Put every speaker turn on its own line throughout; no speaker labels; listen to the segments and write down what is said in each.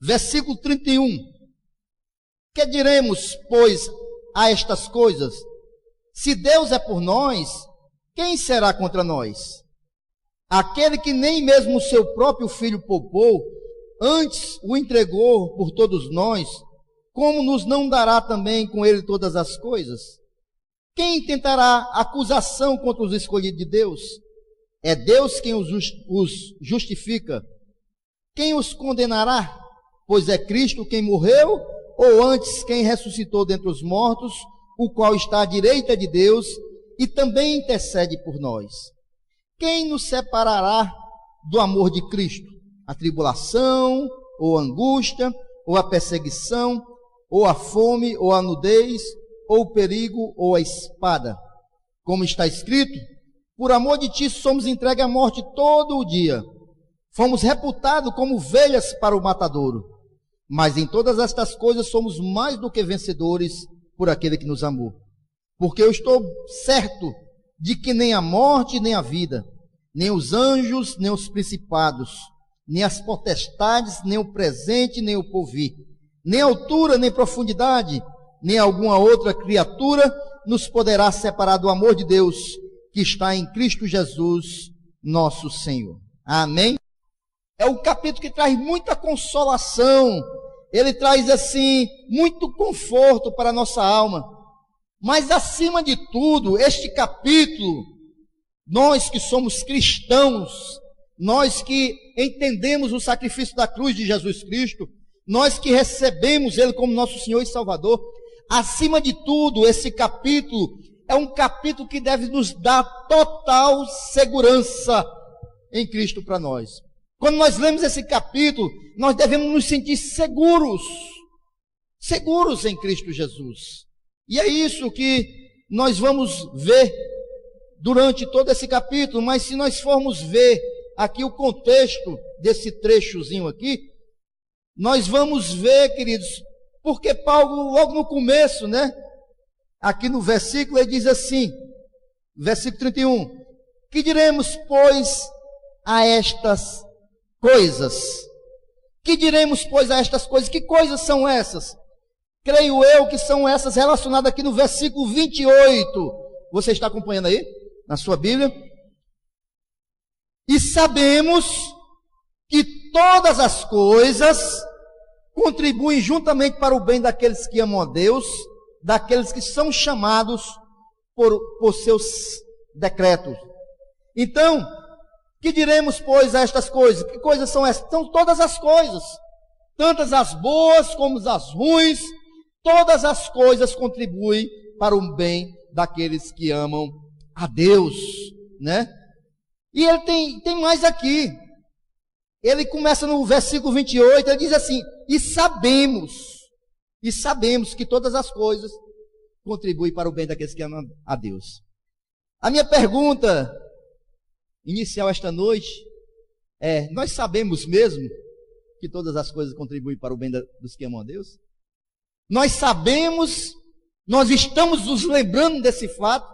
Versículo 31. Que diremos, pois, a estas coisas? Se Deus é por nós, quem será contra nós? Aquele que nem mesmo o seu próprio filho poupou, antes o entregou por todos nós, como nos não dará também com ele todas as coisas? Quem tentará acusação contra os escolhidos de Deus? É Deus quem os justifica. Quem os condenará? Pois é Cristo quem morreu, ou antes quem ressuscitou dentre os mortos, o qual está à direita de Deus e também intercede por nós. Quem nos separará do amor de Cristo? A tribulação, ou a angústia, ou a perseguição, ou a fome, ou a nudez, ou o perigo, ou a espada. Como está escrito, por amor de ti somos entregues à morte todo o dia. Fomos reputados como ovelhas para o matadouro. Mas em todas estas coisas somos mais do que vencedores por aquele que nos amou. Porque eu estou certo de que nem a morte, nem a vida, nem os anjos, nem os principados, nem as potestades, nem o presente, nem o porvir, nem altura, nem profundidade, nem alguma outra criatura nos poderá separar do amor de Deus que está em Cristo Jesus, nosso Senhor. Amém? É um capítulo que traz muita consolação, ele traz assim, muito conforto para a nossa alma. Mas acima de tudo, este capítulo, nós que somos cristãos, nós que entendemos o sacrifício da cruz de Jesus Cristo, nós que recebemos Ele como nosso Senhor e Salvador, acima de tudo, esse capítulo é um capítulo que deve nos dar total segurança em Cristo para nós. Quando nós lemos esse capítulo, nós devemos nos sentir seguros em Cristo Jesus. E é isso que nós vamos ver durante todo esse capítulo, mas se nós formos ver aqui o contexto desse trechozinho aqui, nós vamos ver, queridos, porque Paulo, logo no começo, aqui no versículo, ele diz assim, versículo 31, que diremos, pois, a estas coisas? Que diremos, pois, a estas coisas? Que coisas são essas? Creio eu que são essas relacionadas aqui no versículo 28. Você está acompanhando aí? Na sua Bíblia? E sabemos que todas as coisas contribuem juntamente para o bem daqueles que amam a Deus, daqueles que são chamados por seus decretos. Então, que diremos, pois, a estas coisas? Que coisas são essas? São todas as coisas, tantas as boas como as ruins, todas as coisas contribuem para o bem daqueles que amam a Deus, E ele tem mais aqui. Ele começa no versículo 28, ele diz assim, e sabemos que todas as coisas contribuem para o bem daqueles que amam a Deus. A minha pergunta inicial esta noite é, nós sabemos mesmo que todas as coisas contribuem para o bem dos que amam a Deus? Nós sabemos, nós estamos nos lembrando desse fato,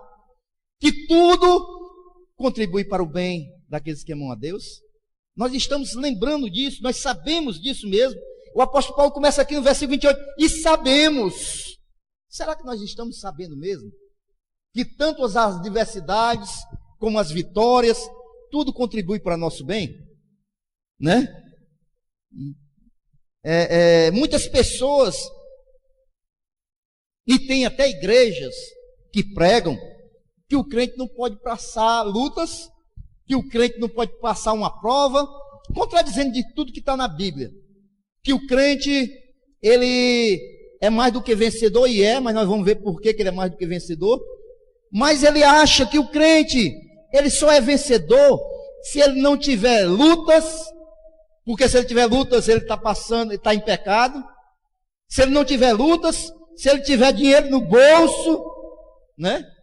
que tudo contribui para o bem daqueles que amam a Deus? Nós estamos lembrando disso, nós sabemos disso mesmo. O apóstolo Paulo começa aqui no versículo 28, e sabemos. Será que nós estamos sabendo mesmo? Que tanto as adversidades, como as vitórias, tudo contribui para nosso bem? Muitas pessoas, e tem até igrejas que pregam, que o crente não pode passar lutas, que o crente não pode passar uma prova, contradizendo de tudo que está na Bíblia. Que o crente, ele é mais do que vencedor, mas nós vamos ver por que ele é mais do que vencedor. Mas ele acha que o crente, ele só é vencedor se ele não tiver lutas, porque se ele tiver lutas, ele está passando, ele está em pecado. Se ele não tiver lutas, se ele tiver dinheiro no bolso,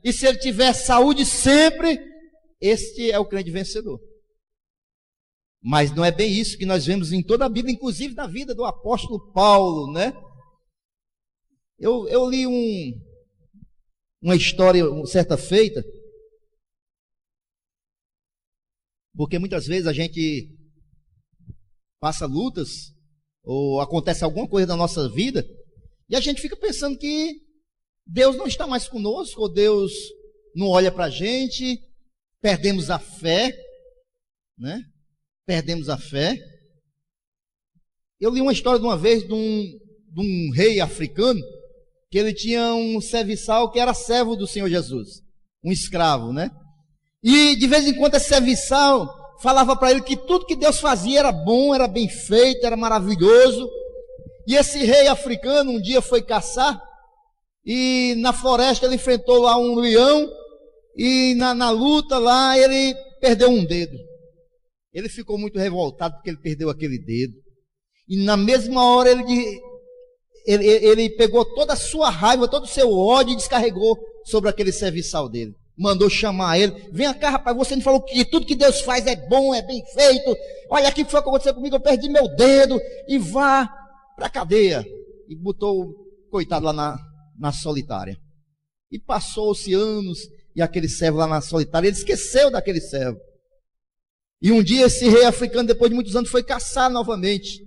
e se ele tiver saúde sempre, este é o crente vencedor. Mas não é bem isso que nós vemos em toda a Bíblia, inclusive na vida do apóstolo Paulo, Eu li uma história certa feita, porque muitas vezes a gente passa lutas ou acontece alguma coisa na nossa vida, e a gente fica pensando que Deus não está mais conosco, ou Deus não olha para a gente, perdemos a fé, né? Perdemos a fé. Eu li uma história de uma vez de um rei africano, que ele tinha um serviçal que era servo do Senhor Jesus, um escravo, né? E de vez em quando esse serviçal falava para ele que tudo que Deus fazia era bom, era bem feito, era maravilhoso. E esse rei africano um dia foi caçar, e na floresta ele enfrentou lá um leão, e na luta lá ele perdeu um dedo. Ele ficou muito revoltado porque ele perdeu aquele dedo. E na mesma hora ele pegou toda a sua raiva, todo o seu ódio e descarregou sobre aquele serviçal dele. Mandou chamar ele. Vem cá, rapaz, você me falou que tudo que Deus faz é bom, é bem feito. Olha aqui o que foi que aconteceu comigo, eu perdi meu dedo. E vá para a cadeia. E botou o coitado lá na solitária. E passou-se anos, e aquele servo lá na solitária, ele esqueceu daquele servo. E um dia esse rei africano, depois de muitos anos, foi caçar novamente.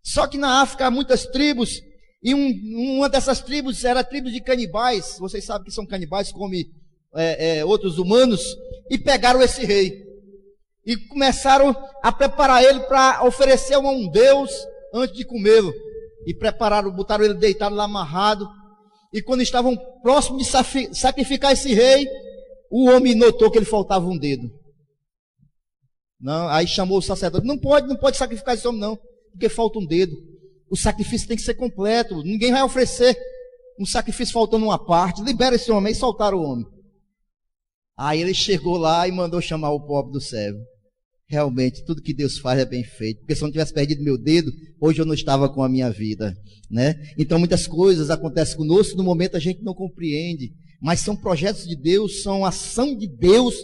Só que na África há muitas tribos, e uma dessas tribos era a tribo de canibais. Vocês sabem que são canibais, comem outros humanos, e pegaram esse rei e começaram a preparar ele para oferecer a um deus antes de comê-lo, e prepararam, botaram ele deitado lá amarrado, e quando estavam próximos de sacrificar esse rei, o homem notou que ele faltava um dedo. Não, aí chamou o sacerdote: não pode sacrificar esse homem não, porque falta um dedo. O sacrifício tem que ser completo, ninguém vai oferecer um sacrifício faltando uma parte. Libera esse homem. E soltaram o homem. Aí ele chegou lá e mandou chamar o pobre do servo. Realmente, tudo que Deus faz é bem feito, porque se eu não tivesse perdido meu dedo, hoje eu não estava com a minha vida, né? Então muitas coisas acontecem conosco, no momento a gente não compreende, mas são projetos de Deus, são ação de Deus,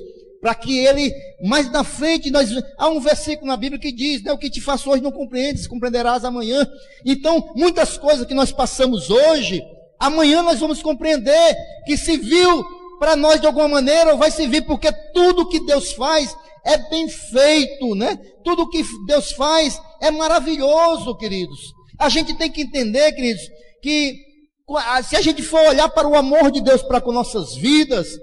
para que Ele, mais na frente, há um versículo na Bíblia que diz, né, o que te faço hoje não compreendes, compreenderás amanhã. Então, muitas coisas que nós passamos hoje, amanhã nós vamos compreender que se viu para nós de alguma maneira, ou vai servir, porque tudo que Deus faz é bem feito, né? Tudo que Deus faz é maravilhoso, queridos. A gente tem que entender, queridos, que se a gente for olhar para o amor de Deus para com nossas vidas,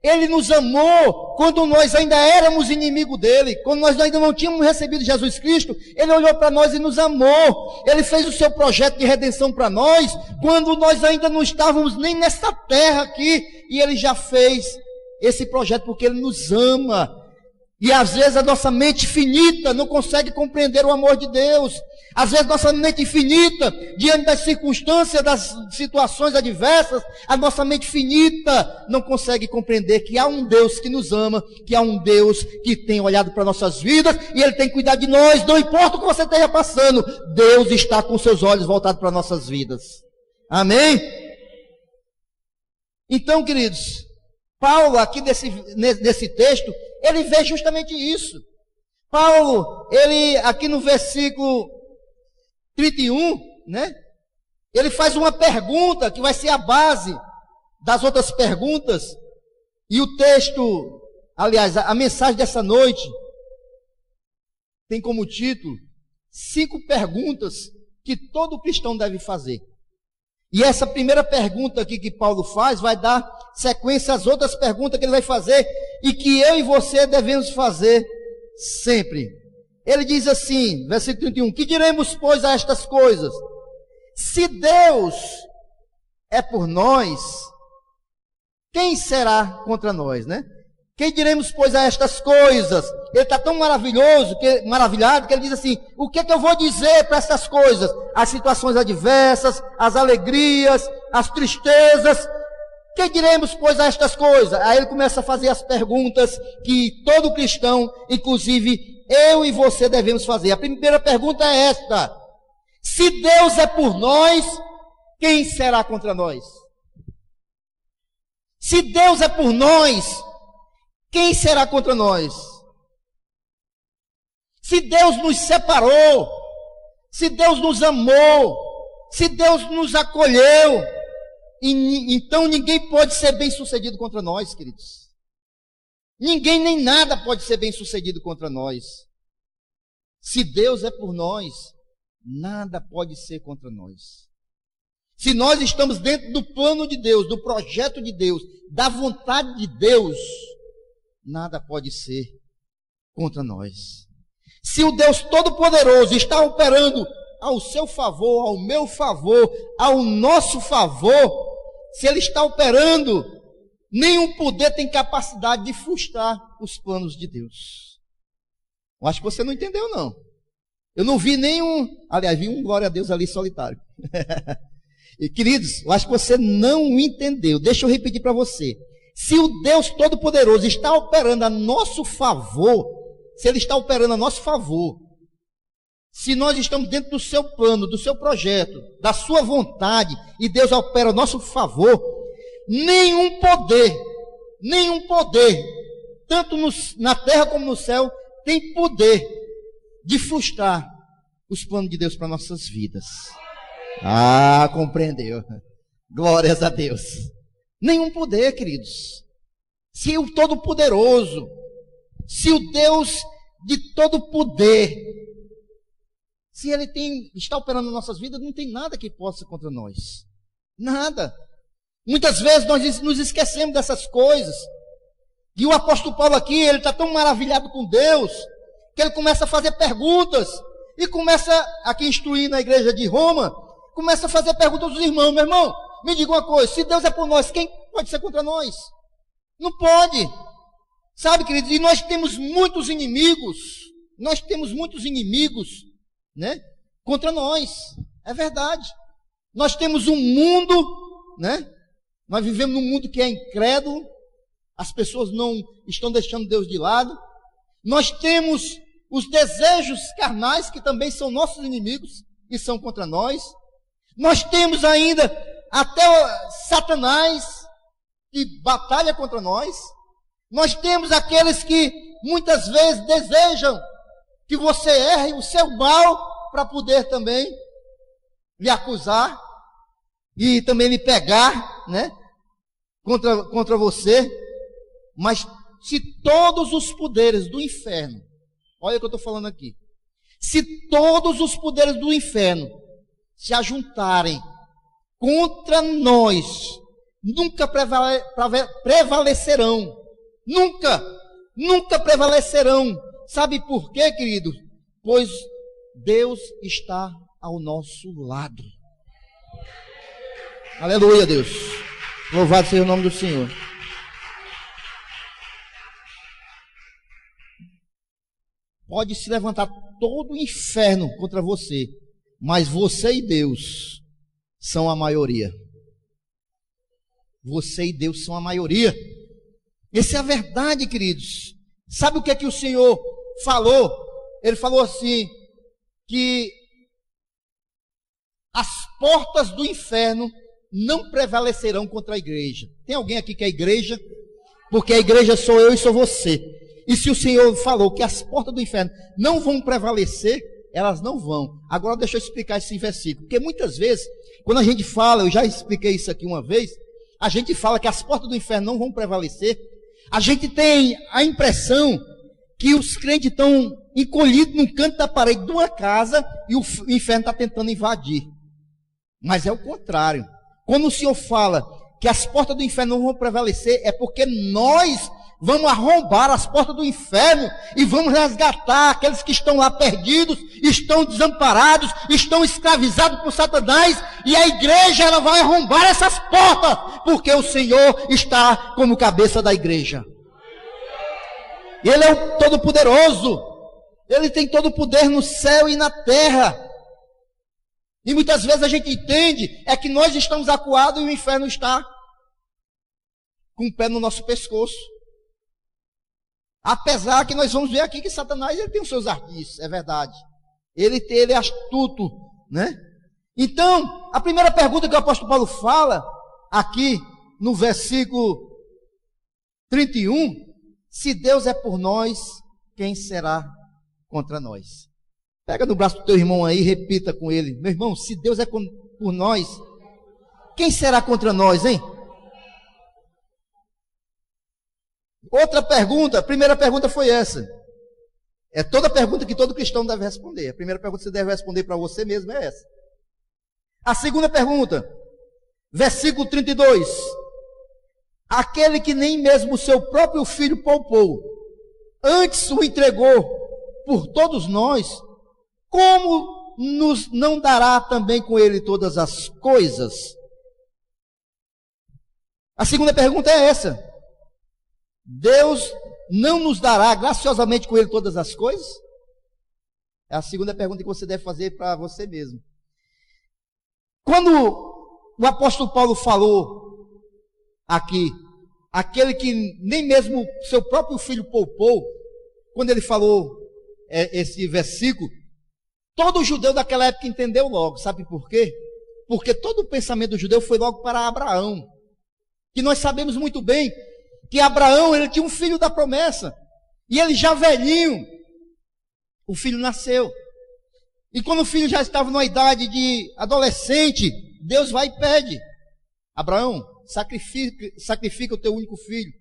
Ele nos amou quando nós ainda éramos inimigos dele, quando nós ainda não tínhamos recebido Jesus Cristo. Ele olhou para nós e nos amou. Ele fez o seu projeto de redenção para nós quando nós ainda não estávamos nem nessa terra aqui, e Ele já fez esse projeto porque Ele nos ama. E às vezes a nossa mente finita não consegue compreender o amor de Deus. Às vezes nossa mente finita, diante das circunstâncias, das situações adversas, a nossa mente finita não consegue compreender que há um Deus que nos ama, que há um Deus que tem olhado para nossas vidas, e Ele tem cuidado de nós. Não importa o que você esteja passando, Deus está com seus olhos voltados para nossas vidas. Amém? Então, queridos, Paulo aqui nesse texto, ele vê justamente isso. Paulo, ele aqui no versículo 31, né? Ele faz uma pergunta que vai ser a base das outras perguntas. E o texto, aliás, a mensagem dessa noite tem como título 5 perguntas que todo cristão deve fazer. E essa primeira pergunta aqui que Paulo faz vai dar sequência às outras perguntas que ele vai fazer e que eu e você devemos fazer sempre. Ele diz assim, versículo 31, que diremos, pois, a estas coisas? Se Deus é por nós, quem será contra nós, né? Que diremos, pois, a estas coisas? Ele está tão maravilhado, que ele diz assim, o que é que eu vou dizer para essas coisas? As situações adversas, as alegrias, as tristezas. Que diremos, pois, a estas coisas? Aí ele começa a fazer as perguntas que todo cristão, inclusive eu e você, devemos fazer. A primeira pergunta é esta: se Deus é por nós, quem será contra nós? Se Deus é por nós, quem será contra nós? Se Deus nos separou, se Deus nos amou, se Deus nos acolheu, então ninguém pode ser bem sucedido contra nós, queridos. Ninguém nem nada pode ser bem sucedido contra nós. Se Deus é por nós, nada pode ser contra nós. Se nós estamos dentro do plano de Deus, do projeto de Deus, da vontade de Deus, nada pode ser contra nós. Se o Deus Todo-Poderoso está operando ao seu favor, ao meu favor, ao nosso favor, se Ele está operando, nenhum poder tem capacidade de frustrar os planos de Deus. Eu acho que você não entendeu, não. Eu não vi nenhum, aliás, vi um glória a Deus ali solitário. E, queridos, eu acho que você não entendeu. Deixa eu repetir para você. Se o Deus Todo-Poderoso está operando a nosso favor, se Ele está operando a nosso favor, se nós estamos dentro do seu plano, do seu projeto, da sua vontade, e Deus opera a nosso favor, nenhum poder, tanto na terra como no céu, tem poder de frustrar os planos de Deus para nossas vidas. Ah, compreendeu. Glórias a Deus. Nenhum poder, queridos. Se o Todo-Poderoso, se o Deus de todo poder, se Ele está operando nas nossas vidas, não tem nada que possa contra nós. Nada. Muitas vezes nós nos esquecemos dessas coisas. E o apóstolo Paulo aqui, ele está tão maravilhado com Deus, que ele começa a fazer perguntas, e começa, aqui instruindo a igreja de Roma, começa a fazer perguntas aos irmãos. Meu irmão, me diga uma coisa, se Deus é por nós, quem pode ser contra nós? Não pode. Sabe, queridos, e nós temos muitos inimigos, né, contra nós. É verdade. Nós temos um mundo, né, nós vivemos num mundo que é incrédulo, as pessoas não estão deixando Deus de lado. Nós temos os desejos carnais, que também são nossos inimigos, e são contra nós. Nós temos ainda até Satanás, que batalha contra nós. Nós temos aqueles que muitas vezes desejam que você erre o seu mal, para poder também lhe acusar, e também lhe pegar, né, contra você. Mas se todos os poderes do inferno, olha o que eu estou falando aqui, se todos os poderes do inferno se ajuntarem contra nós, nunca prevalecerão. Nunca prevalecerão. Sabe por quê, querido? Pois Deus está ao nosso lado. Aleluia, Deus. Louvado seja o nome do Senhor. Pode se levantar todo o inferno contra você, mas você e Deus são a maioria. Você e Deus são a maioria. Essa é a verdade, queridos. Sabe o que é que o Senhor falou? Ele falou assim, que as portas do inferno não prevalecerão contra a igreja. Tem alguém aqui que é igreja? Porque a igreja sou eu e sou você. E se o Senhor falou que as portas do inferno não vão prevalecer, elas não vão. Agora deixa eu explicar esse versículo. Porque muitas vezes, quando a gente fala, eu já expliquei isso aqui uma vez, a gente fala que as portas do inferno não vão prevalecer. A gente tem a impressão que os crentes estão encolhidos num canto da parede de uma casa e o inferno está tentando invadir. Mas é o contrário. Quando o Senhor fala que as portas do inferno não vão prevalecer, é porque nós vamos arrombar as portas do inferno e vamos resgatar aqueles que estão lá perdidos, estão desamparados, estão escravizados por Satanás, e a igreja ela vai arrombar essas portas, porque o Senhor está como cabeça da igreja. Ele é o Todo-Poderoso, Ele tem todo o poder no céu e na terra. E muitas vezes a gente entende é que nós estamos acuados e o inferno está com o pé no nosso pescoço. Apesar que nós vamos ver aqui que Satanás ele tem os seus artifícios, é verdade. Ele é astuto, né? Então, a primeira pergunta que o apóstolo Paulo fala aqui no versículo 31, se Deus é por nós, quem será contra nós? Pega no braço do teu irmão aí e repita com ele: meu irmão, se Deus é por nós, quem será contra nós, hein? Outra pergunta, a primeira pergunta foi essa: É toda a pergunta que todo cristão deve responder. A primeira pergunta que você deve responder para você mesmo é essa. A segunda pergunta, versículo 32. Aquele que nem mesmo o seu próprio filho poupou, antes o entregou por todos nós, como nos não dará também com ele todas as coisas? A segunda pergunta é essa. Deus não nos dará graciosamente com ele todas as coisas? É a segunda pergunta que você deve fazer para você mesmo. Quando o apóstolo Paulo falou aqui, aquele que nem mesmo seu próprio filho poupou, quando ele falou esse versículo, todo judeu daquela época entendeu logo. Sabe por quê? Porque todo o pensamento do judeu foi logo para Abraão. Que nós sabemos muito bem que Abraão, ele tinha um filho da promessa. E ele já velhinho, o filho nasceu. E quando o filho já estava numa idade de adolescente, Deus vai e pede: Abraão, sacrifica o teu único filho.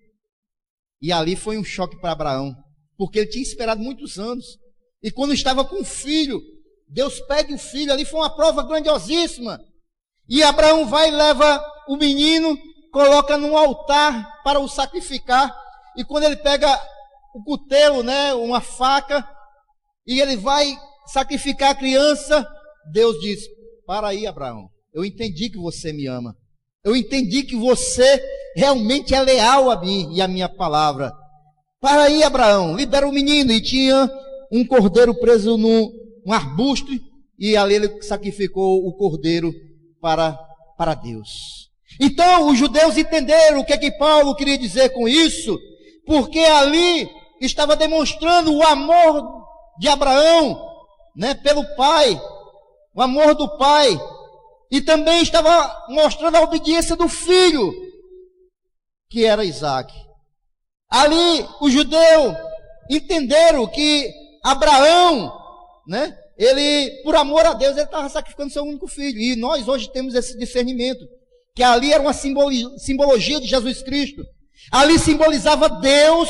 E ali foi um choque para Abraão, porque ele tinha esperado muitos anos. E quando estava com o filho, Deus pede o filho. Ali foi uma prova grandiosíssima. E Abraão vai e leva o menino, coloca num altar para o sacrificar. E quando ele pega o cutelo, uma faca, e ele vai sacrificar a criança, Deus diz: para aí, Abraão, eu entendi que você me ama. Eu entendi que você realmente é leal a mim e a minha palavra. Para aí, Abraão, libera o menino. E tinha um cordeiro preso num arbusto, e ali ele sacrificou o cordeiro para Deus. Então, os judeus entenderam o que Paulo queria dizer com isso, porque ali estava demonstrando o amor de Abraão, pelo pai, o amor do pai, e também estava mostrando a obediência do filho, que era Isaac. Ali, os judeus entenderam que Abraão, ele, por amor a Deus, ele estava sacrificando seu único filho, e nós hoje temos esse discernimento, que ali era uma simbologia de Jesus Cristo. Ali simbolizava Deus,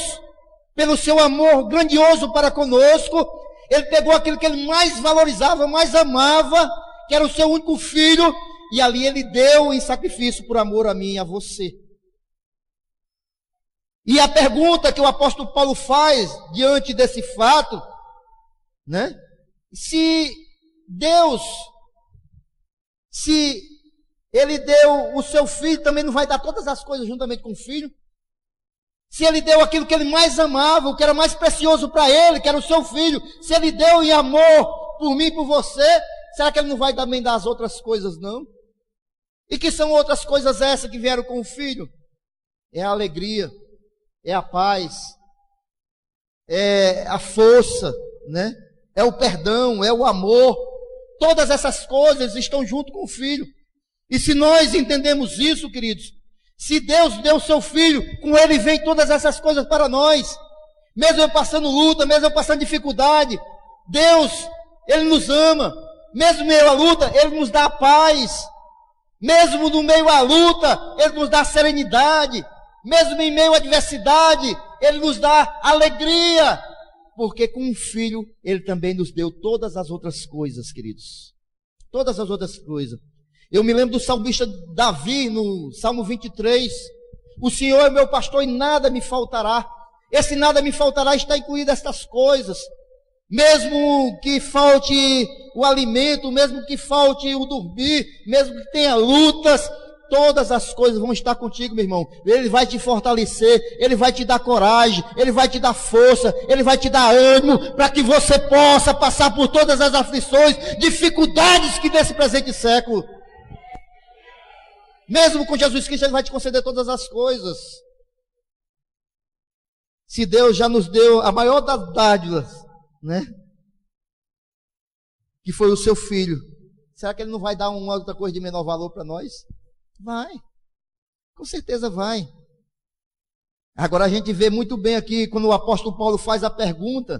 pelo seu amor grandioso para conosco. Ele pegou aquilo que ele mais valorizava, mais amava, que era o seu único filho, e ali ele deu em sacrifício por amor a mim e a você. E a pergunta que o apóstolo Paulo faz diante desse fato, se Deus, se ele deu o seu filho, também não vai dar todas as coisas juntamente com o filho? Se ele deu aquilo que ele mais amava, o que era mais precioso para ele, que era o seu filho, se ele deu em amor por mim e por você, será que ele não vai também dar as outras coisas, não? E que são outras coisas essas que vieram com o filho? É a alegria, é a paz, é a força, é o perdão, é o amor. Todas essas coisas estão junto com o filho. E se nós entendemos isso, queridos, se Deus deu o seu filho, com ele vem todas essas coisas para nós. Mesmo eu passando luta, mesmo eu passando dificuldade, Deus, ele nos ama. Mesmo em meio à luta, ele nos dá a paz. Mesmo no meio à luta, ele nos dá a serenidade. Mesmo em meio à adversidade, ele nos dá alegria. Porque com o filho, ele também nos deu todas as outras coisas, queridos. Todas as outras coisas. Eu me lembro do salmista Davi, no Salmo 23. O Senhor é meu pastor e nada me faltará. Esse nada me faltará está incluído estas coisas. Mesmo que falte o alimento, mesmo que falte o dormir, mesmo que tenha lutas, todas as coisas vão estar contigo, meu irmão. Ele vai te fortalecer, ele vai te dar coragem, ele vai te dar força, ele vai te dar ânimo, para que você possa passar por todas as aflições, dificuldades que nesse presente século. Mesmo com Jesus Cristo, ele vai te conceder todas as coisas. Se Deus já nos deu a maior das dádivas, que foi o seu filho, será que ele não vai dar uma outra coisa de menor valor para nós? Vai, com certeza vai. Agora a gente vê muito bem aqui, quando o apóstolo Paulo faz a pergunta,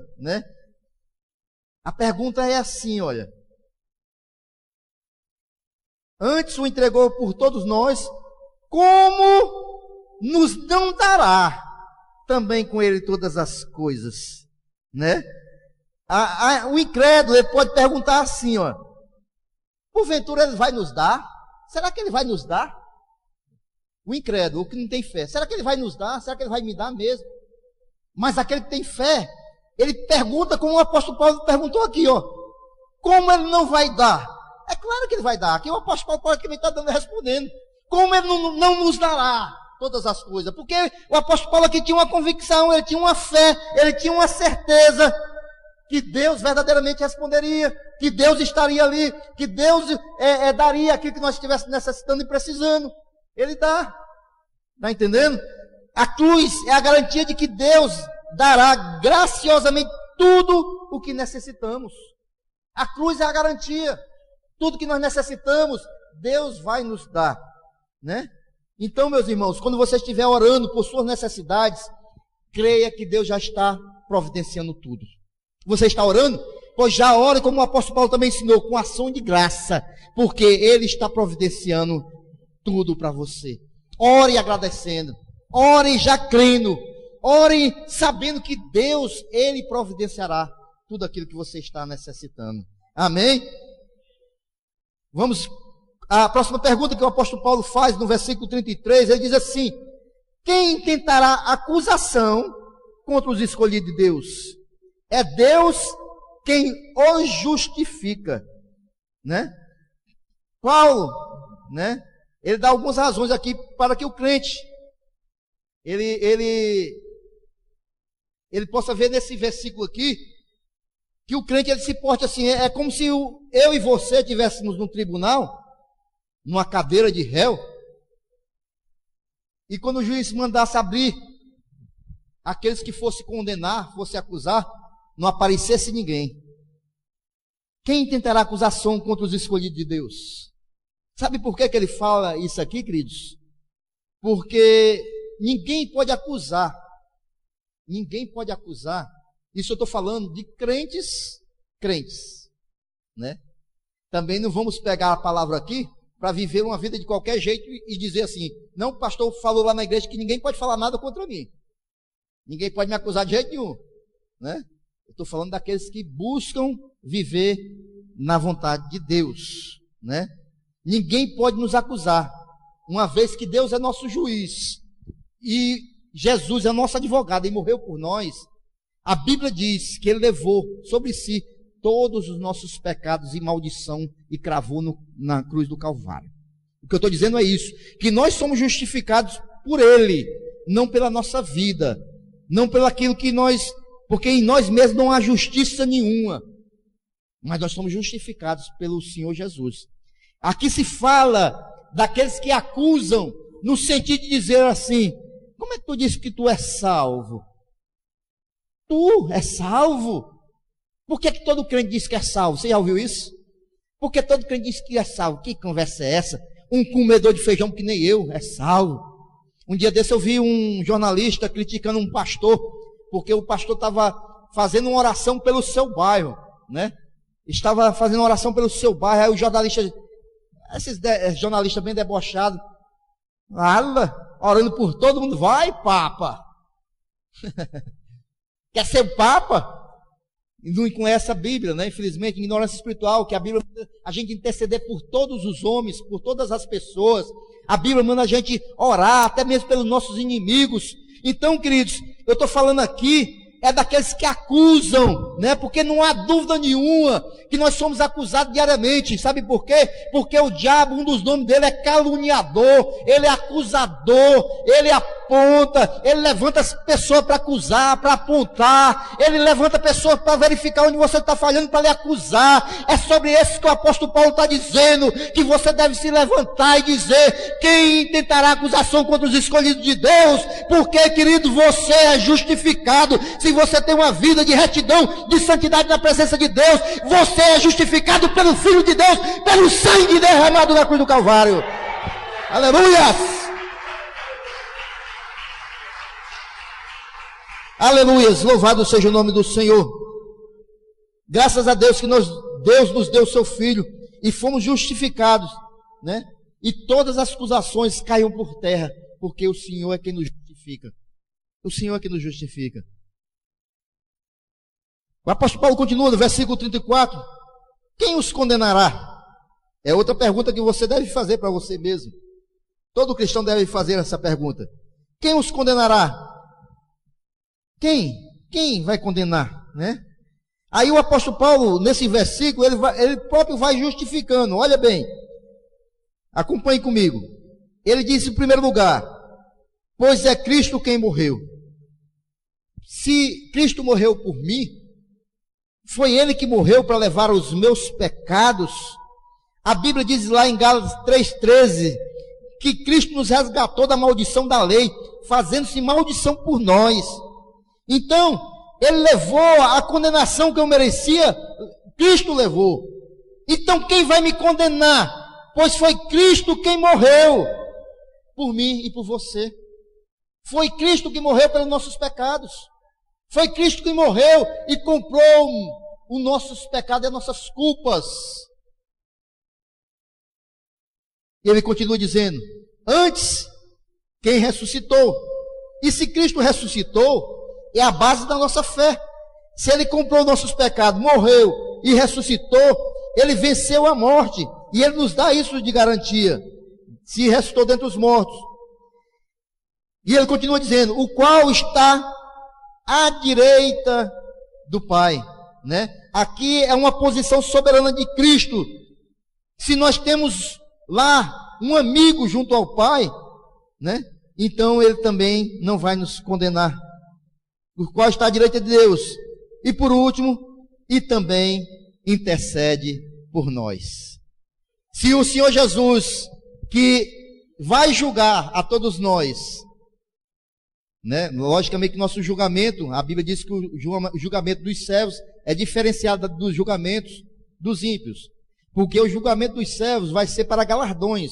a pergunta é assim, olha: antes o entregou por todos nós, como nos não dará também com ele todas as coisas, O incrédulo, ele pode perguntar assim, ó: porventura ele vai nos dar? Será que ele vai nos dar? O incrédulo, o que não tem fé, será que ele vai nos dar? Será que ele vai me dar mesmo? Mas aquele que tem fé, ele pergunta como o apóstolo Paulo perguntou aqui, ó: como ele não vai dar? É claro que ele vai dar. Aqui o apóstolo Paulo também está respondendo. Como ele não nos dará todas as coisas? Porque o apóstolo Paulo aqui tinha uma convicção, ele tinha uma fé, ele tinha uma certeza que Deus verdadeiramente responderia, que Deus estaria ali, que Deus daria aquilo que nós estivéssemos necessitando e precisando. Ele dá. Está entendendo? A cruz é a garantia de que Deus dará graciosamente tudo o que necessitamos. A cruz é a garantia. Tudo que nós necessitamos, Deus vai nos dar, né? Então, meus irmãos, quando você estiver orando por suas necessidades, creia que Deus já está providenciando tudo. Você está orando? Pois já ore, como o apóstolo Paulo também ensinou, com ação de graça, porque Ele está providenciando tudo para você. Ore agradecendo, ore já crendo, ore sabendo que Deus, Ele providenciará tudo aquilo que você está necessitando. Amém? Vamos à próxima pergunta que o apóstolo Paulo faz no versículo 33, ele diz assim: quem tentará acusação contra os escolhidos de Deus? É Deus quem os justifica, né? Paulo, né? Ele dá algumas razões aqui para que o crente ele possa ver nesse versículo aqui que o crente ele se porte assim. É como se eu e você estivéssemos no tribunal, numa cadeira de réu, e quando o juiz mandasse abrir aqueles que fosse condenar, fosse acusar, não aparecesse ninguém. Quem tentará acusação contra os escolhidos de Deus? Sabe por que ele fala isso aqui, queridos? Porque ninguém pode acusar. Ninguém pode acusar. Isso eu estou falando de crentes, né? Também não vamos pegar a palavra aqui para viver uma vida de qualquer jeito e dizer assim: não, o pastor falou lá na igreja que ninguém pode falar nada contra mim. Ninguém pode me acusar de jeito nenhum, né? Eu estou falando daqueles que buscam viver na vontade de Deus, né? Ninguém pode nos acusar, uma vez que Deus é nosso juiz e Jesus é nosso advogado e morreu por nós. A Bíblia diz que Ele levou sobre si todos os nossos pecados e maldição e cravou na cruz do Calvário. O que eu estou dizendo é isso, que nós somos justificados por Ele, não pela nossa vida, não pelo aquilo que nós, porque em nós mesmos não há justiça nenhuma, mas nós somos justificados pelo Senhor Jesus. Aqui se fala daqueles que acusam, no sentido de dizer assim: como é que tu disse que tu é salvo? Tu é salvo? Por que todo crente diz que é salvo? Você já ouviu isso? Por que todo crente diz que é salvo? Que conversa é essa? Um comedor de feijão que nem eu é salvo. Um dia desse eu vi um jornalista criticando um pastor, porque o pastor estava fazendo uma oração pelo seu bairro, né? Estava fazendo uma oração pelo seu bairro, aí o jornalista, esses jornalistas bem debochados, orando por todo mundo: vai, Papa. Quer ser o Papa? E não conhece a Bíblia, né? Infelizmente, ignorância espiritual, que a Bíblia manda a gente interceder por todos os homens, por todas as pessoas. A Bíblia manda a gente orar, até mesmo pelos nossos inimigos. Então, queridos, eu estou falando aqui daqueles que acusam, né? Porque não há dúvida nenhuma que nós somos acusados diariamente. Sabe por quê? Porque o diabo, um dos nomes dele é caluniador, ele é acusador, ele aponta, ele levanta as pessoas para acusar, para apontar, ele levanta pessoas para verificar onde você está falhando, para lhe acusar. É sobre isso que o apóstolo Paulo está dizendo, que você deve se levantar e dizer: quem tentará acusação contra os escolhidos de Deus? Porque, querido, você é justificado. Se você tem uma vida de retidão, de santidade na presença de Deus, você é justificado pelo Filho de Deus, pelo sangue derramado na cruz do Calvário. Aleluia! Aleluias, louvado seja o nome do Senhor. Graças a Deus que Deus nos deu o seu Filho e fomos justificados, né? E todas as acusações caíam por terra, porque o Senhor é quem nos justifica. O Senhor é quem nos justifica. O apóstolo Paulo continua no versículo 34. Quem os condenará? É outra pergunta que você deve fazer para você mesmo. Todo cristão deve fazer essa pergunta. Quem os condenará? Quem? Quem vai condenar, né? Aí o apóstolo Paulo, nesse versículo, ele próprio vai justificando. Olha bem, acompanhe comigo. Ele diz em primeiro lugar, pois é Cristo quem morreu. Se Cristo morreu por mim, foi Ele que morreu para levar os meus pecados. A Bíblia diz lá em Gálatas 3,13, que Cristo nos resgatou da maldição da lei, fazendo-se maldição por nós. Então, Ele levou a condenação que eu merecia, Cristo levou. Então, quem vai me condenar? Pois foi Cristo quem morreu por mim e por você. Foi Cristo que morreu pelos nossos pecados. Foi Cristo que morreu e comprou os nossos pecados e as nossas culpas. E ele continua dizendo, antes, quem ressuscitou. E se Cristo ressuscitou, é a base da nossa fé. Se Ele comprou nossos pecados, morreu e ressuscitou, Ele venceu a morte. E Ele nos dá isso de garantia. Se ressuscitou dentre os mortos. E Ele continua dizendo, o qual está à direita do Pai, né? Aqui é uma posição soberana de Cristo. Se nós temos lá um amigo junto ao Pai, né? Então Ele também não vai nos condenar. O qual está à direita de Deus. E por último, e também intercede por nós. Se o Senhor Jesus, que vai julgar a todos nós, né? Logicamente que nosso julgamento, a Bíblia diz que o julgamento dos servos é diferenciado dos julgamentos dos ímpios, porque o julgamento dos servos vai ser para galardões,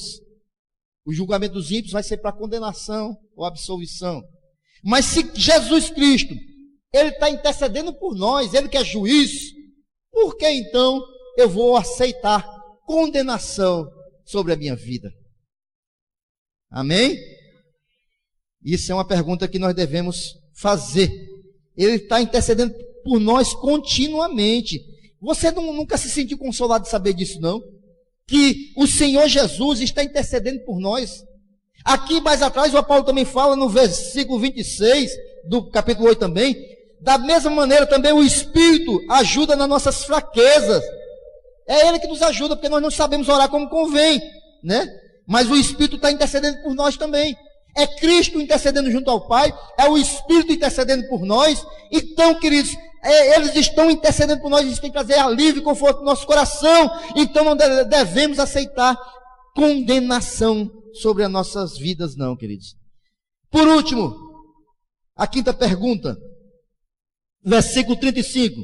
o julgamento dos ímpios vai ser para condenação ou absolvição. Mas se Jesus Cristo, Ele está intercedendo por nós, Ele que é juiz, por que então eu vou aceitar condenação sobre a minha vida? Amém? Isso é uma pergunta que nós devemos fazer. Ele está intercedendo por nós continuamente. Você nunca se sentiu consolado de saber disso, não? Que o Senhor Jesus está intercedendo por nós. Aqui mais atrás o Paulo também fala no versículo 26 do capítulo 8 também. Da mesma maneira também o Espírito ajuda nas nossas fraquezas. É Ele que nos ajuda, porque nós não sabemos orar como convém, né? Mas o Espírito está intercedendo por nós também. É Cristo intercedendo junto ao Pai, é o Espírito intercedendo por nós. Então, queridos, eles estão intercedendo por nós, eles têm que trazer alívio e conforto no nosso coração. Então não devemos aceitar condenação sobre as nossas vidas, não, queridos. Por último, a quinta pergunta, versículo 35.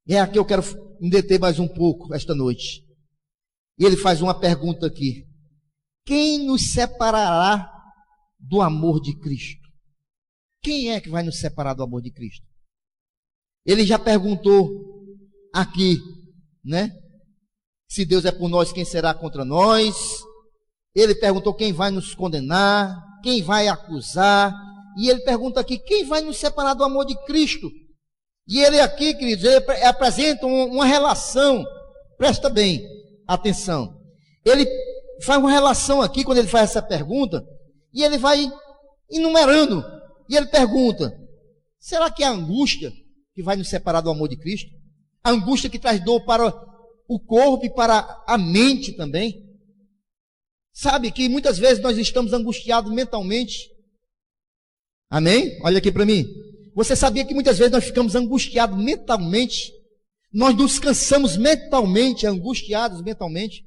É aqui que eu quero me deter mais um pouco esta noite. E ele faz uma pergunta aqui: quem nos separará do amor de Cristo? Quem é que vai nos separar do amor de Cristo? Ele já perguntou aqui, né? Se Deus é por nós, quem será contra nós? Ele perguntou quem vai nos condenar, quem vai acusar. E ele pergunta aqui, quem vai nos separar do amor de Cristo? E ele aqui, queridos, ele apresenta uma relação. Presta bem atenção. Ele faz uma relação aqui, quando ele faz essa pergunta, e ele vai enumerando. E ele pergunta, será que é a angústia que vai nos separar do amor de Cristo? A angústia que traz dor para o corpo e para a mente também. Sabe que muitas vezes nós estamos angustiados mentalmente. Amém? Olha aqui para mim. Você sabia que muitas vezes nós ficamos angustiados mentalmente? Nós nos cansamos mentalmente, angustiados mentalmente.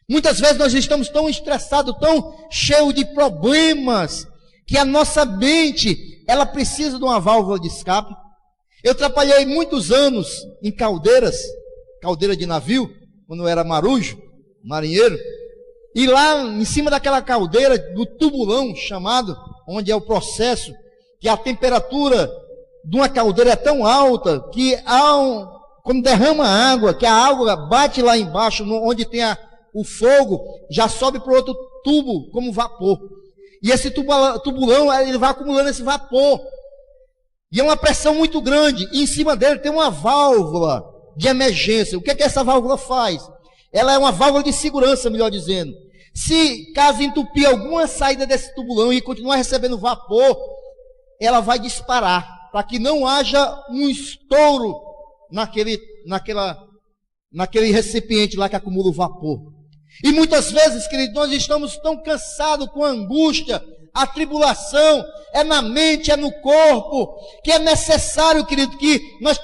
Muitas vezes nós estamos tão estressados, tão cheios de problemas, que a nossa mente, ela precisa de uma válvula de escape. Eu trabalhei muitos anos em caldeiras, caldeira de navio, quando eu era marujo, marinheiro. E lá em cima daquela caldeira, do tubulão chamado, onde é o processo, que a temperatura de uma caldeira é tão alta, que quando derrama água, que a água bate lá embaixo, onde tem o fogo, já sobe para outro tubo, como vapor. E esse tubulão, ele vai acumulando esse vapor. E é uma pressão muito grande. E em cima dele tem uma válvula de emergência. O que é que essa válvula faz? Ela é uma válvula de segurança, melhor dizendo. Se caso entupir alguma saída desse tubulão e continuar recebendo vapor, ela vai disparar, para que não haja um estouro naquele recipiente lá que acumula o vapor. E muitas vezes, queridos, nós estamos tão cansados com a angústia, a tribulação, é na mente, é no corpo, que é necessário, querido, que nós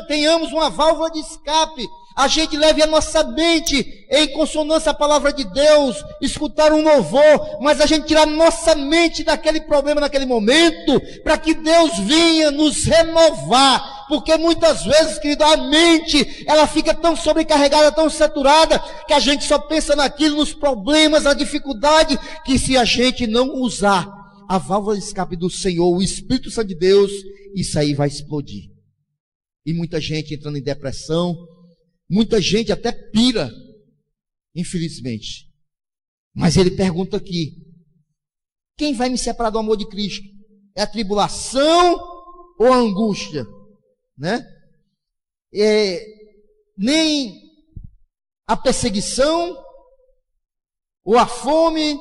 tenhamos uma válvula de escape. A gente leve a nossa mente em consonância à palavra de Deus, escutar um louvor, mas a gente tirar nossa mente daquele problema naquele momento, para que Deus venha nos renovar, porque muitas vezes, querido, a mente, ela fica tão sobrecarregada, tão saturada, que a gente só pensa naquilo, nos problemas, na dificuldade, que se a gente não usar a válvula de escape do Senhor, o Espírito Santo de Deus, isso aí vai explodir. E muita gente entrando em depressão, muita gente até pira, infelizmente. Mas ele pergunta aqui: quem vai me separar do amor de Cristo? É a tribulação ou a angústia? Né? Nem a perseguição, ou a fome,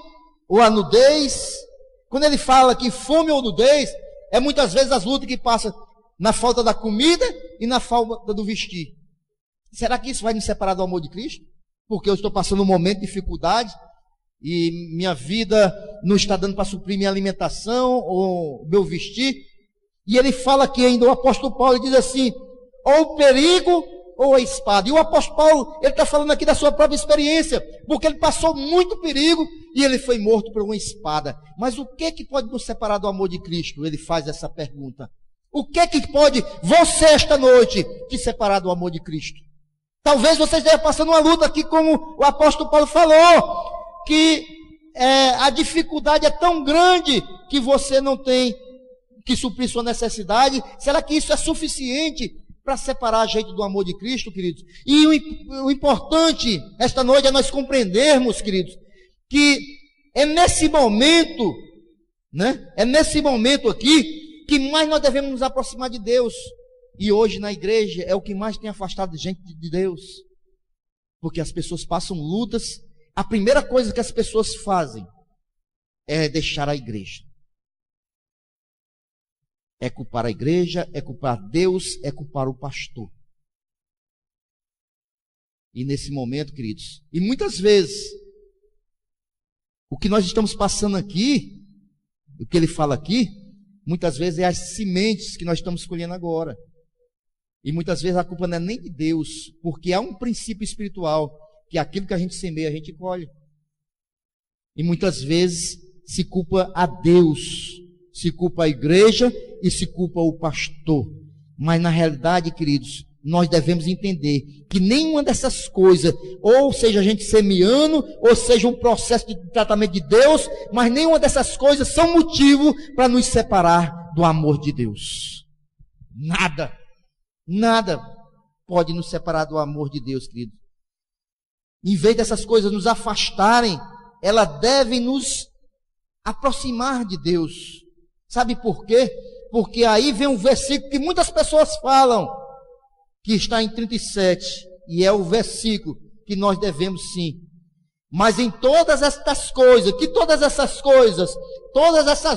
ou a nudez. Quando ele fala que fome ou nudez, é muitas vezes as lutas que passam na falta da comida e na falta do vestir. Será que isso vai me separar do amor de Cristo? Porque eu estou passando um momento de dificuldade e minha vida não está dando para suprir minha alimentação ou meu vestir. E ele fala aqui ainda, o apóstolo Paulo, ele diz assim: ou o perigo ou a espada. E o apóstolo Paulo, ele está falando aqui da sua própria experiência, porque ele passou muito perigo e ele foi morto por uma espada. Mas o que que pode nos separar do amor de Cristo? Ele faz essa pergunta. O que que pode você esta noite te separar do amor de Cristo? Talvez você esteja passando uma luta aqui, como o apóstolo Paulo falou, que a dificuldade é tão grande que você não tem que suprir sua necessidade. Será que isso é suficiente para separar a gente do amor de Cristo, queridos? E o importante esta noite é nós compreendermos, queridos, que é nesse momento, né? É nesse momento aqui que mais nós devemos nos aproximar de Deus. E hoje na igreja é o que mais tem afastado gente de Deus. Porque as pessoas passam lutas. A primeira coisa que as pessoas fazem é deixar a igreja. É culpar a igreja, é culpar Deus, é culpar o pastor. E nesse momento, queridos, e muitas vezes, o que nós estamos passando aqui, o que ele fala aqui, muitas vezes é as sementes que nós estamos colhendo agora. E muitas vezes a culpa não é nem de Deus, porque há um princípio espiritual, que aquilo que a gente semeia, a gente colhe. E muitas vezes se culpa a Deus, se culpa a igreja e se culpa o pastor. Mas na realidade, queridos, nós devemos entender que nenhuma dessas coisas, ou seja a gente semeando, ou seja um processo de tratamento de Deus, mas nenhuma dessas coisas são motivo para nos separar do amor de Deus. Nada pode nos separar do amor de Deus, querido. Em vez dessas coisas nos afastarem, elas devem nos aproximar de Deus. Sabe por quê? Porque aí vem um versículo que muitas pessoas falam, que está em 37, e é o versículo que nós devemos sim. Mas em todas estas coisas, todas essas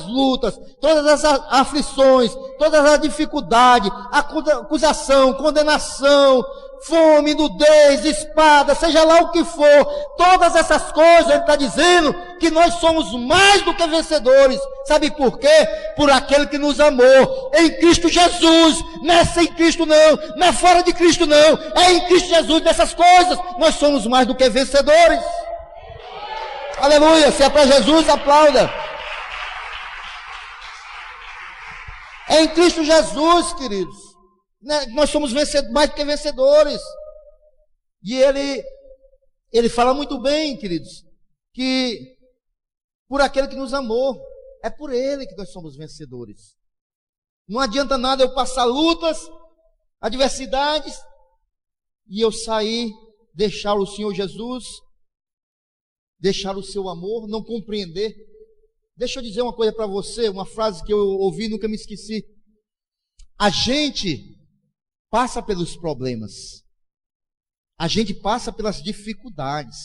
lutas, todas essas aflições, todas as dificuldades, acusação, condenação, fome, nudez, espada, seja lá o que for, todas essas coisas, ele está dizendo que nós somos mais do que vencedores. Sabe por quê? Por aquele que nos amou, em Cristo Jesus. Não é sem Cristo não, não é fora de Cristo não, é em Cristo Jesus. Dessas coisas, nós somos mais do que vencedores. Aleluia, se é para Jesus, aplauda. É em Cristo Jesus, queridos, nós somos mais do que vencedores. E ele fala muito bem, queridos, que por aquele que nos amou, é por ele que nós somos vencedores. Não adianta nada eu passar lutas, adversidades, e eu sair, deixar o Senhor Jesus, deixar o seu amor, não compreender. Deixa eu dizer uma coisa para você, uma frase que eu ouvi e nunca me esqueci. A gente passa pelos problemas. A gente passa pelas dificuldades.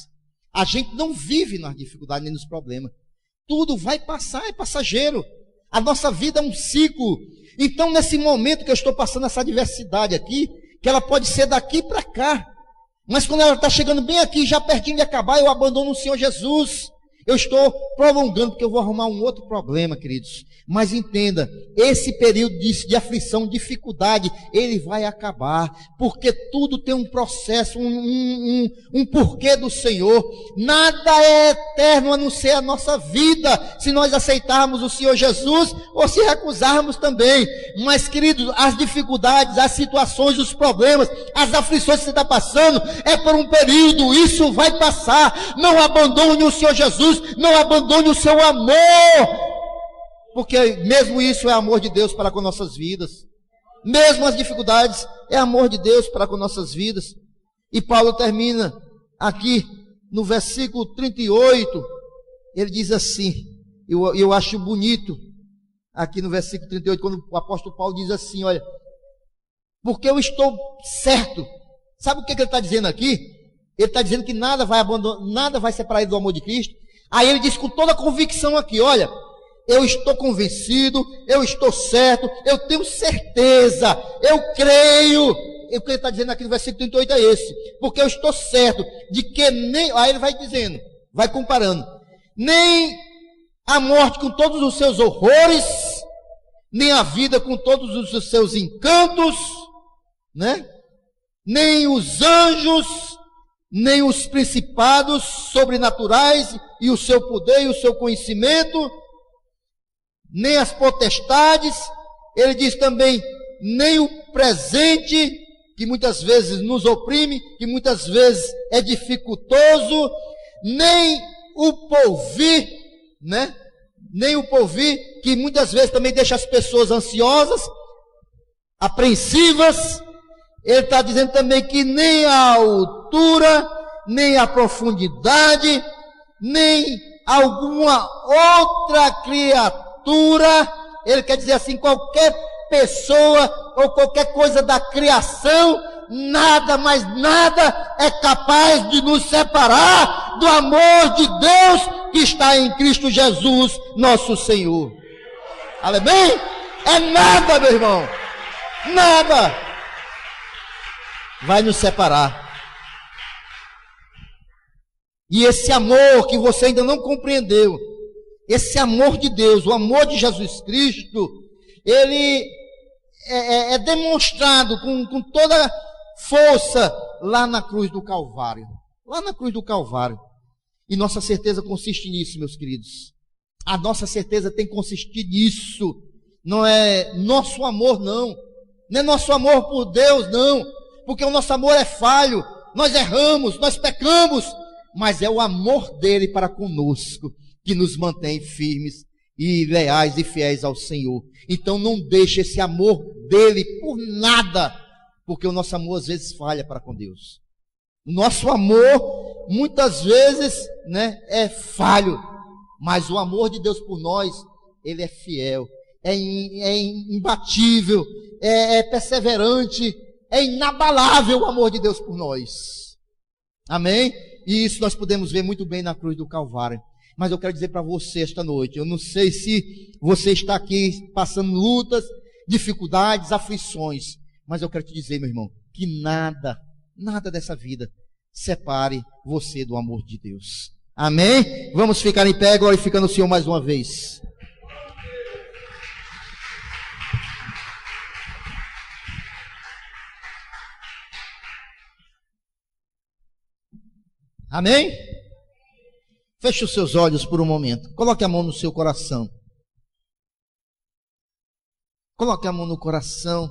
A gente não vive nas dificuldades nem nos problemas. Tudo vai passar, é passageiro. A nossa vida é um ciclo. Então, nesse momento que eu estou passando essa adversidade aqui, que ela pode ser daqui para cá, mas quando ela está chegando bem aqui, já pertinho de acabar, eu abandono o Senhor Jesus. Eu estou prolongando, porque eu vou arrumar um outro problema, queridos. Mas entenda, esse período de aflição, dificuldade, ele vai acabar, porque tudo tem um processo, um porquê do Senhor. Nada é eterno a não ser a nossa vida, se nós aceitarmos o Senhor Jesus, ou se recusarmos também. Mas, queridos, as dificuldades, as situações, os problemas, as aflições que você está passando, é por um período, isso vai passar. Não abandone o Senhor Jesus, não abandone o seu amor, porque mesmo isso é amor de Deus para com nossas vidas. Mesmo as dificuldades, é amor de Deus para com nossas vidas. E Paulo termina aqui no versículo 38, ele diz assim, eu acho bonito, aqui no versículo 38, quando o apóstolo Paulo diz assim, olha, porque eu estou certo. Sabe o que ele está dizendo aqui? Ele está dizendo que nada vai abandonar, nada vai separar ele do amor de Cristo. Aí ele diz com toda a convicção aqui, olha, eu estou convencido, eu estou certo, eu tenho certeza, eu creio. O que ele está dizendo aqui no versículo 38 é esse, porque eu estou certo de que nem, aí ele vai dizendo, vai comparando, nem a morte com todos os seus horrores, nem a vida com todos os seus encantos, né? Nem os anjos, nem os principados sobrenaturais e o seu poder e o seu conhecimento, nem as potestades, ele diz também, nem o presente, que muitas vezes nos oprime, que muitas vezes é dificultoso, nem o porvir, né? Nem o porvir, que muitas vezes também deixa as pessoas ansiosas, apreensivas. Ele está dizendo também que nem a altura, nem a profundidade, nem alguma outra criatura, ele quer dizer assim, qualquer pessoa ou qualquer coisa da criação, nada, mas nada é capaz de nos separar do amor de Deus que está em Cristo Jesus, nosso Senhor. Amém? É nada, meu irmão, nada vai nos separar. E esse amor que você ainda não compreendeu, esse amor de Deus, o amor de Jesus Cristo, ele é demonstrado com toda força lá na cruz do Calvário. Lá na cruz do Calvário. E nossa certeza consiste nisso, meus queridos. A nossa certeza tem que consistir nisso. Não é nosso amor, não. Não é nosso amor por Deus, não. Porque o nosso amor é falho. Nós erramos, nós pecamos. Mas é o amor dele para conosco que nos mantém firmes e leais e fiéis ao Senhor. Então não deixe esse amor dele por nada, porque o nosso amor às vezes falha para com Deus. O nosso amor muitas vezes, né, é falho, mas o amor de Deus por nós, ele é fiel, é imbatível, é perseverante, é inabalável o amor de Deus por nós. Amém? E isso nós podemos ver muito bem na cruz do Calvário. Mas eu quero dizer para você esta noite, eu não sei se você está aqui passando lutas, dificuldades, aflições, mas eu quero te dizer, meu irmão, que nada dessa vida separe você do amor de Deus. Amém? Vamos ficar em pé, glorificando o Senhor mais uma vez. Amém? Feche os seus olhos por um momento. Coloque a mão no seu coração. Coloque a mão no coração.